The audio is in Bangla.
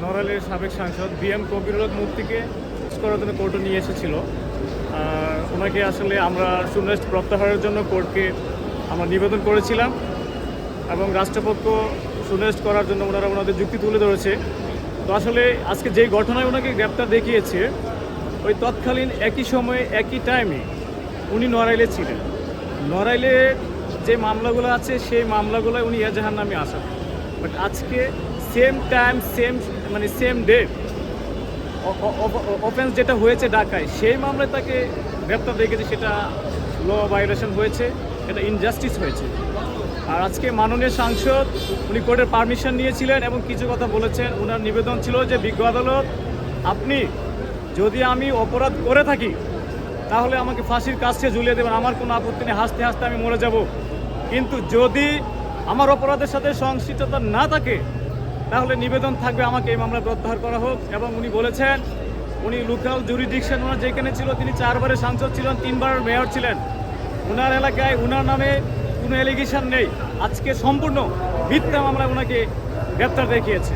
নড়াইলের সাবেক সাংসদ বিএম কবিরুল মুফতিকে করার জন্য কোর্টে নিয়ে এসেছিল। আর ওনাকে আসলে আমরা সুন্নাস্ট প্রত্যাহারের জন্য কোর্টকে আমরা নিবেদন করেছিলাম এবং রাষ্ট্রপক্ষ সুন্নাস্ট করার জন্য ওনারা ওনাদের যুক্তি তুলে ধরেছে। তো আসলে আজকে যেই ঘটনায় ওনাকে গ্রেপ্তার দেখিয়েছে ওই তৎকালীন একই সময়ে একই টাইমে উনি নড়াইলে ছিলেন। নড়াইলে যে মামলাগুলো আছে সেই মামলাগুলো উনি এজাহার নামে আসামি, বাট আজকে same time same date offence যেটা হয়েছে ঢাকায় সেই মামলায় তাকে গ্রেপ্তার দেখেছে, সেটা ল ভায়োলেশন হয়েছে, এটা ইনজাস্টিস হয়েছে। আর আজকে মাননীয় সাংসদ উনি কোর্টের পারমিশন নিয়েছিলেন এবং কিছু কথা বলেছেন। ওনার নিবেদন ছিল যে বিজ্ঞ আদালত, আপনি যদি আমি অপরাধ করে থাকি তাহলে আমাকে ফাঁসির কাছে ঝুলিয়ে দেবেন, আমার কোনো আপত্তি নেই, হাসতে হাসতে আমি মরে যাব। কিন্তু যদি আমার অপরাধের সাথে সংশ্লিষ্টতা না থাকে তাহলে নিবেদন থাকবে আমাকে এই মামলা প্রত্যাহার করা হোক। এবং উনি বলেছেন উনি লোকাল জুরিডিকশন ওনার যেখানে ছিল, তিনি 4 বারের সাংসদ ছিলেন, 3 বারের মেয়র ছিলেন, ওনার এলাকায় ওনার নামে কোনো অ্যালিগেশন নেই। আজকে সম্পূর্ণ মিথ্যা মামলায় ওনাকে গ্রেপ্তার দেখিয়েছে।